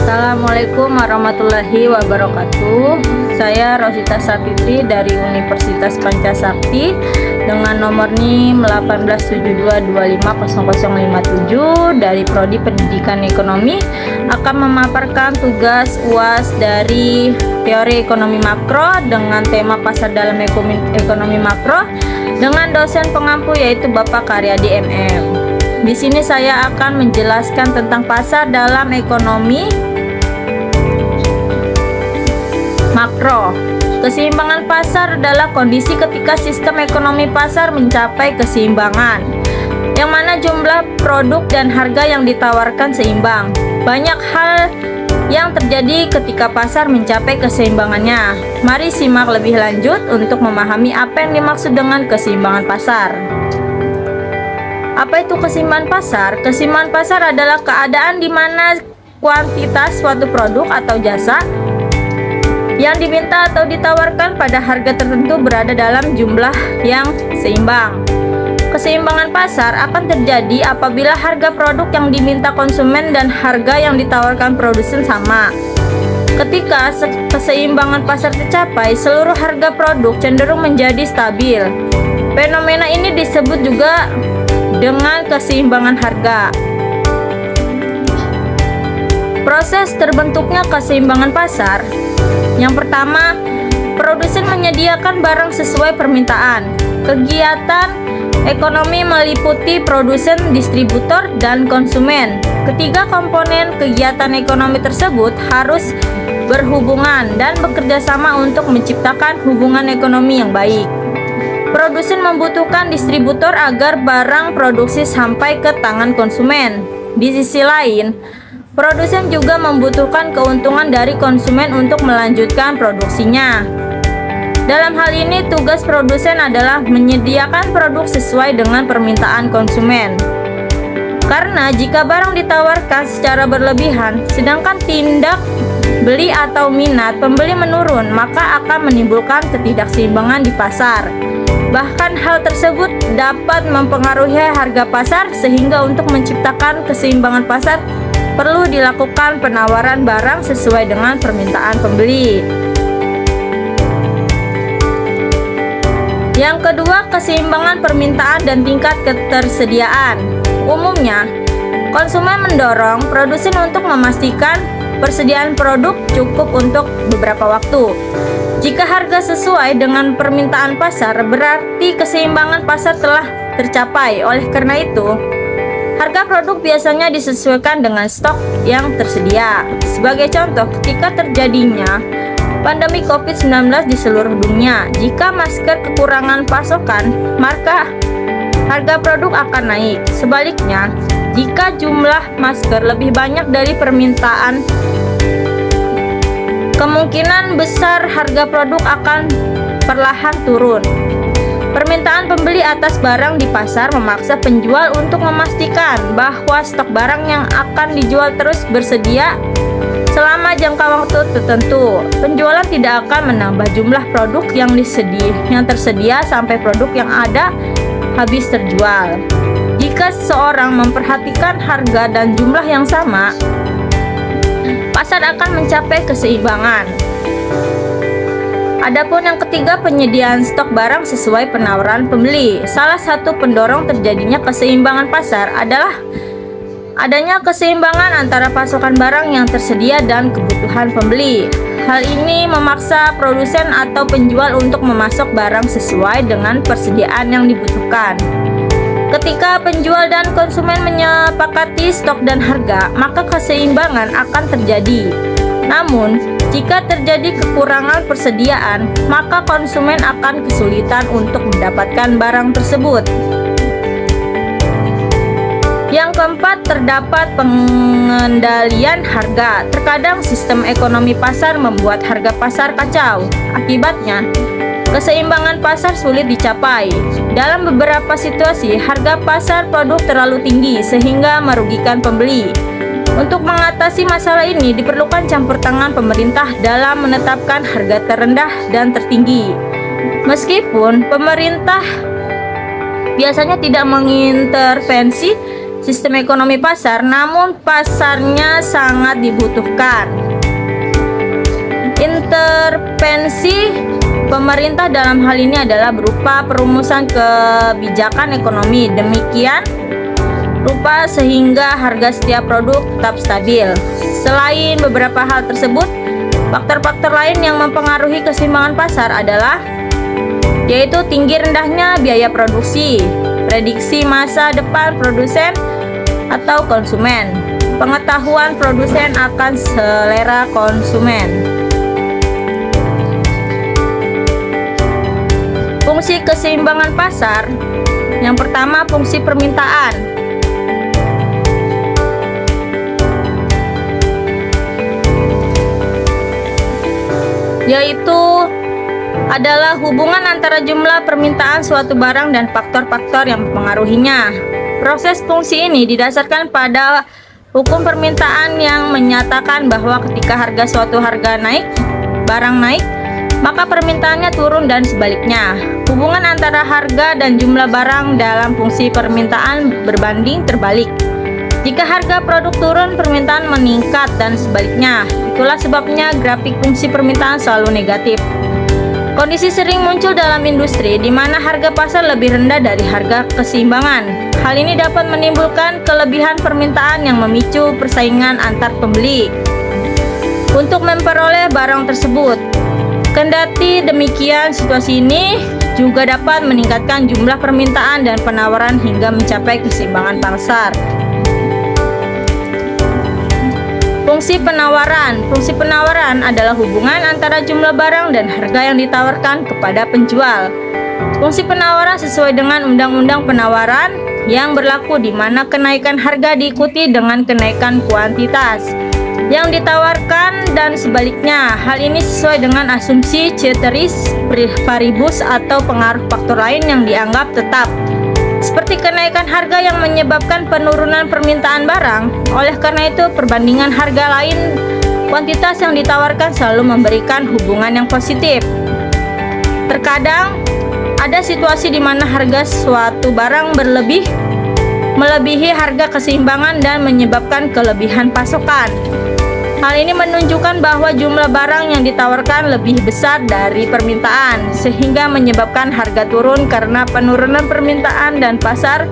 Assalamualaikum warahmatullahi wabarakatuh. Saya Rosita Sapitri dari Universitas Pancasakti dengan nomor NIM 18722500057 dari Prodi Pendidikan Ekonomi akan memaparkan tugas UAS dari teori ekonomi makro dengan tema pasar dalam ekonomi makro dengan dosen pengampu yaitu Bapak Karyadi MM. Di sini saya akan menjelaskan tentang pasar dalam ekonomi makro. Keseimbangan pasar adalah kondisi ketika sistem ekonomi pasar mencapai keseimbangan, yang mana jumlah produk dan harga yang ditawarkan seimbang. Banyak hal yang terjadi ketika pasar mencapai keseimbangannya. Mari simak lebih lanjut untuk memahami apa yang dimaksud dengan keseimbangan pasar. Apa itu keseimbangan pasar? Keseimbangan pasar adalah keadaan di mana kuantitas suatu produk atau jasa yang diminta atau ditawarkan pada harga tertentu berada dalam jumlah yang seimbang. Keseimbangan pasar akan terjadi apabila harga produk yang diminta konsumen dan harga yang ditawarkan produsen sama. Ketika keseimbangan pasar tercapai, seluruh harga produk cenderung menjadi stabil. Fenomena ini disebut juga dengan keseimbangan harga. Proses terbentuknya keseimbangan pasar. Yang pertama, produsen menyediakan barang sesuai permintaan. Kegiatan ekonomi meliputi produsen, distributor, dan konsumen. Ketiga komponen kegiatan ekonomi tersebut harus berhubungan dan bekerja sama untuk menciptakan hubungan ekonomi yang baik. Produsen membutuhkan distributor agar barang produksi sampai ke tangan konsumen. Di sisi lain, produsen juga membutuhkan keuntungan dari konsumen untuk melanjutkan produksinya. Dalam hal ini, tugas produsen adalah menyediakan produk sesuai dengan permintaan konsumen. Karena jika barang ditawarkan secara berlebihan, sedangkan tindak beli atau minat pembeli menurun, maka akan menimbulkan ketidakseimbangan di pasar. Bahkan hal tersebut dapat mempengaruhi harga pasar, sehingga untuk menciptakan keseimbangan pasar perlu dilakukan penawaran barang sesuai dengan permintaan pembeli. Yang kedua, keseimbangan permintaan dan tingkat ketersediaan. Umumnya, konsumen mendorong produsen untuk memastikan persediaan produk cukup untuk beberapa waktu. Jika harga sesuai dengan permintaan pasar, berarti keseimbangan pasar telah tercapai. Oleh karena itu, harga produk biasanya disesuaikan dengan stok yang tersedia. Sebagai contoh, ketika terjadinya pandemi COVID-19 di seluruh dunia, jika masker kekurangan pasokan, maka harga produk akan naik. Sebaliknya, jika jumlah masker lebih banyak dari permintaan, kemungkinan besar harga produk akan perlahan turun. Permintaan pembeli atas barang di pasar memaksa penjual untuk memastikan bahwa stok barang yang akan dijual terus bersedia selama jangka waktu tertentu. Penjualan tidak akan menambah jumlah produk yang tersedia sampai produk yang ada habis terjual. Jika seseorang memperhatikan harga dan jumlah yang sama, pasar akan mencapai keseimbangan. Adapun yang ketiga, penyediaan stok barang sesuai penawaran pembeli. Salah satu pendorong terjadinya keseimbangan pasar adalah adanya keseimbangan antara pasokan barang yang tersedia dan kebutuhan pembeli. Hal ini memaksa produsen atau penjual untuk memasok barang sesuai dengan persediaan yang dibutuhkan. Ketika penjual dan konsumen menyepakati stok dan harga, maka keseimbangan akan terjadi. Namun, jika terjadi kekurangan persediaan, maka konsumen akan kesulitan untuk mendapatkan barang tersebut. Yang keempat, terdapat pengendalian harga. Terkadang sistem ekonomi pasar membuat harga pasar kacau. Akibatnya, keseimbangan pasar sulit dicapai. Dalam beberapa situasi, harga pasar produk terlalu tinggi sehingga merugikan pembeli. Untuk mengatasi masalah ini, diperlukan campur tangan pemerintah dalam menetapkan harga terendah dan tertinggi. Meskipun pemerintah biasanya tidak mengintervensi sistem ekonomi pasar, namun pasarnya sangat dibutuhkan. Intervensi pemerintah dalam hal ini adalah berupa perumusan kebijakan ekonomi demikian rupa sehingga harga setiap produk tetap stabil. Selain beberapa hal tersebut, faktor-faktor lain yang mempengaruhi keseimbangan pasar adalah yaitu tinggi rendahnya biaya produksi, prediksi masa depan produsen atau konsumen, pengetahuan produsen akan selera konsumen. Fungsi keseimbangan pasar. Yang pertama, fungsi permintaan. Yaitu adalah hubungan antara jumlah permintaan suatu barang dan faktor-faktor yang mempengaruhinya. Proses fungsi ini didasarkan pada hukum permintaan yang menyatakan bahwa ketika harga suatu barang naik, maka permintaannya turun dan sebaliknya. Hubungan antara harga dan jumlah barang dalam fungsi permintaan berbanding terbalik. Jika harga produk turun, permintaan meningkat dan sebaliknya. Itulah sebabnya grafik fungsi permintaan selalu negatif. Kondisi sering muncul dalam industri di mana harga pasar lebih rendah dari harga keseimbangan. Hal ini dapat menimbulkan kelebihan permintaan yang memicu persaingan antar pembeli untuk memperoleh barang tersebut. Kendati demikian, situasi ini juga dapat meningkatkan jumlah permintaan dan penawaran hingga mencapai keseimbangan pasar. Fungsi penawaran. Fungsi penawaran adalah hubungan antara jumlah barang dan harga yang ditawarkan kepada penjual. Fungsi penawaran sesuai dengan Undang-Undang Penawaran yang berlaku di mana kenaikan harga diikuti dengan kenaikan kuantitas yang ditawarkan dan sebaliknya. Hal ini sesuai dengan asumsi ceteris paribus atau pengaruh faktor lain yang dianggap tetap, seperti kenaikan harga yang menyebabkan penurunan permintaan barang. Oleh karena itu, perbandingan harga lain kuantitas yang ditawarkan selalu memberikan hubungan yang positif. Terkadang ada situasi di mana harga suatu barang melebihi harga keseimbangan dan menyebabkan kelebihan pasokan. Hal ini menunjukkan bahwa jumlah barang yang ditawarkan lebih besar dari permintaan, sehingga menyebabkan harga turun karena penurunan permintaan dan pasar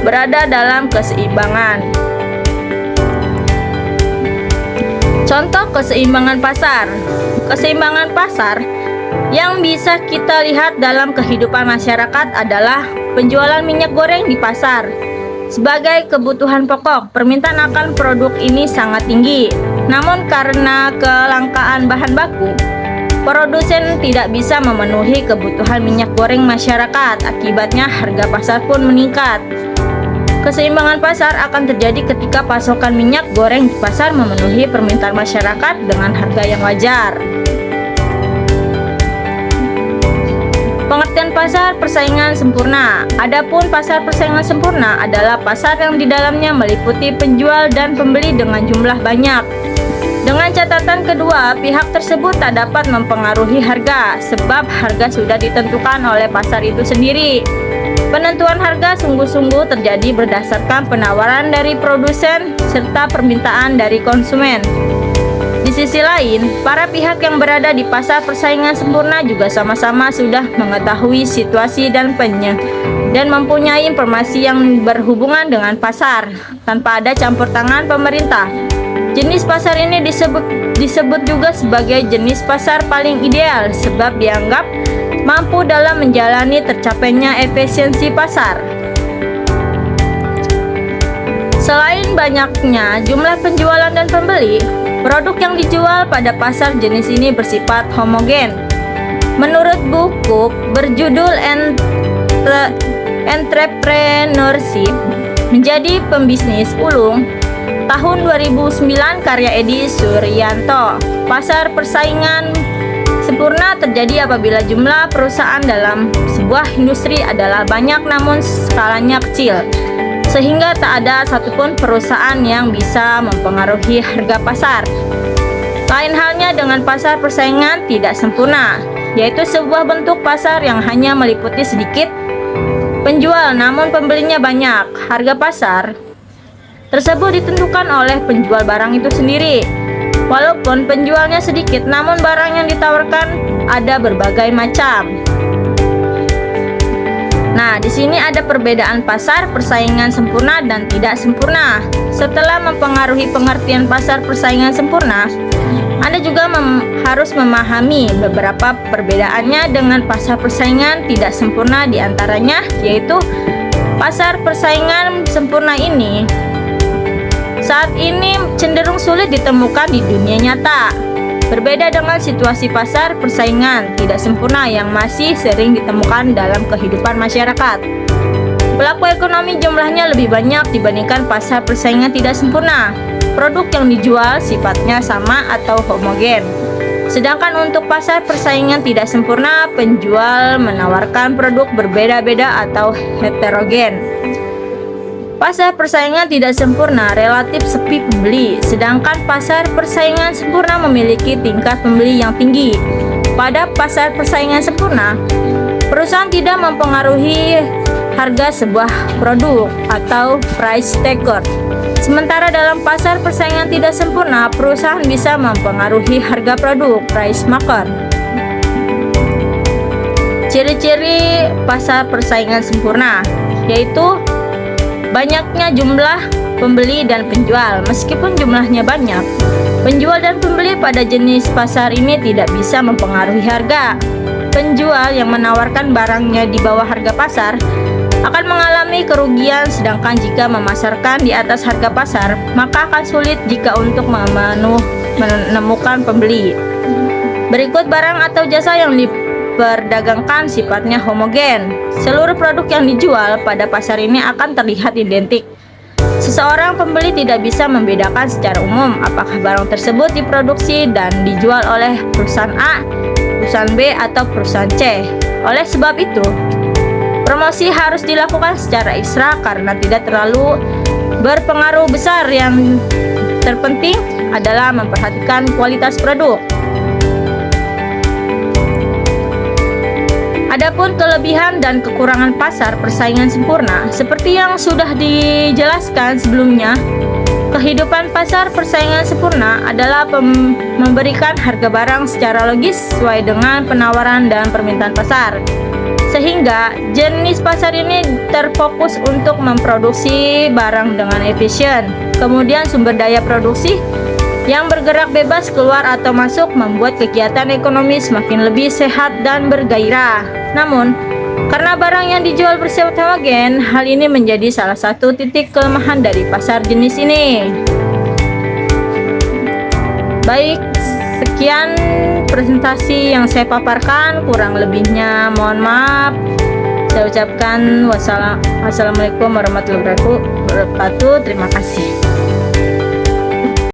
berada dalam keseimbangan. Contoh keseimbangan pasar. Keseimbangan pasar yang bisa kita lihat dalam kehidupan masyarakat adalah penjualan minyak goreng di pasar. Sebagai kebutuhan pokok, permintaan akan produk ini sangat tinggi. Namun karena kelangkaan bahan baku, produsen tidak bisa memenuhi kebutuhan minyak goreng masyarakat. Akibatnya harga pasar pun meningkat. Keseimbangan pasar akan terjadi ketika pasokan minyak goreng di pasar memenuhi permintaan masyarakat dengan harga yang wajar. Pengertian pasar persaingan sempurna. Adapun pasar persaingan sempurna adalah pasar yang di dalamnya meliputi penjual dan pembeli dengan jumlah banyak. Dengan catatan kedua, pihak tersebut tak dapat mempengaruhi harga, sebab harga sudah ditentukan oleh pasar itu sendiri. Penentuan harga sungguh-sungguh terjadi berdasarkan penawaran dari produsen serta permintaan dari konsumen. Di sisi lain, para pihak yang berada di pasar persaingan sempurna juga sama-sama sudah mengetahui situasi dan mempunyai informasi yang berhubungan dengan pasar tanpa ada campur tangan pemerintah. Jenis pasar ini disebut juga sebagai jenis pasar paling ideal sebab dianggap mampu dalam menjalani tercapainya efisiensi pasar. Selain banyaknya jumlah penjualan dan pembeli, produk yang dijual pada pasar jenis ini bersifat homogen. Menurut buku berjudul Entrepreneurship Menjadi Pembisnis Ulung tahun 2009 karya Edi Suryanto, pasar persaingan sempurna terjadi apabila jumlah perusahaan dalam sebuah industri adalah banyak namun skalanya kecil, sehingga tak ada satupun perusahaan yang bisa mempengaruhi harga pasar. Lain halnya dengan pasar persaingan tidak sempurna, yaitu sebuah bentuk pasar yang hanya meliputi sedikit penjual namun pembelinya banyak. Harga pasar tersebut ditentukan oleh penjual barang itu sendiri. Walaupun penjualnya sedikit, namun barang yang ditawarkan ada berbagai macam. Nah, di sini ada perbedaan pasar persaingan sempurna dan tidak sempurna. Setelah mempengaruhi pengertian pasar persaingan sempurna, Anda juga harus memahami beberapa perbedaannya dengan pasar persaingan tidak sempurna, diantaranya yaitu pasar persaingan sempurna ini saat ini cenderung sulit ditemukan di dunia nyata. Berbeda dengan situasi pasar persaingan tidak sempurna yang masih sering ditemukan dalam kehidupan masyarakat. Pelaku ekonomi jumlahnya lebih banyak dibandingkan pasar persaingan tidak sempurna. Produk yang dijual sifatnya sama atau homogen. Sedangkan untuk pasar persaingan tidak sempurna, penjual menawarkan produk berbeda-beda atau heterogen. Pasar persaingan tidak sempurna relatif sepi pembeli, sedangkan pasar persaingan sempurna memiliki tingkat pembeli yang tinggi. Pada pasar persaingan sempurna, perusahaan tidak mempengaruhi harga sebuah produk atau price taker. Sementara dalam pasar persaingan tidak sempurna, perusahaan bisa mempengaruhi harga produk price maker. Ciri-ciri pasar persaingan sempurna yaitu banyaknya jumlah pembeli dan penjual. Meskipun jumlahnya banyak, penjual dan pembeli pada jenis pasar ini tidak bisa mempengaruhi harga. Penjual yang menawarkan barangnya di bawah harga pasar akan mengalami kerugian, sedangkan jika memasarkan di atas harga pasar, maka akan sulit jika untuk menemukan pembeli. Berikut barang atau jasa yang diperdagangkan sifatnya homogen. Seluruh produk yang dijual pada pasar ini akan terlihat identik. Seseorang pembeli tidak bisa membedakan secara umum apakah barang tersebut diproduksi dan dijual oleh perusahaan A, perusahaan B, atau perusahaan C. Oleh sebab itu, promosi harus dilakukan secara ekstra karena tidak terlalu berpengaruh besar. Yang terpenting adalah memperhatikan kualitas produk. Adapun kelebihan dan kekurangan pasar persaingan sempurna, seperti yang sudah dijelaskan sebelumnya, kehidupan pasar persaingan sempurna adalah memberikan harga barang secara logis sesuai dengan penawaran dan permintaan pasar. Sehingga jenis pasar ini terfokus untuk memproduksi barang dengan efisien. Kemudian sumber daya produksi yang bergerak bebas keluar atau masuk membuat kegiatan ekonomi semakin lebih sehat dan bergairah. Namun, karena barang yang dijual bersifat homogen, hal ini menjadi salah satu titik kelemahan dari pasar jenis ini. Baik, sekian presentasi yang saya paparkan, kurang lebihnya mohon maaf. Saya ucapkan wassalamualaikum warahmatullahi wabarakatuh. Terima kasih.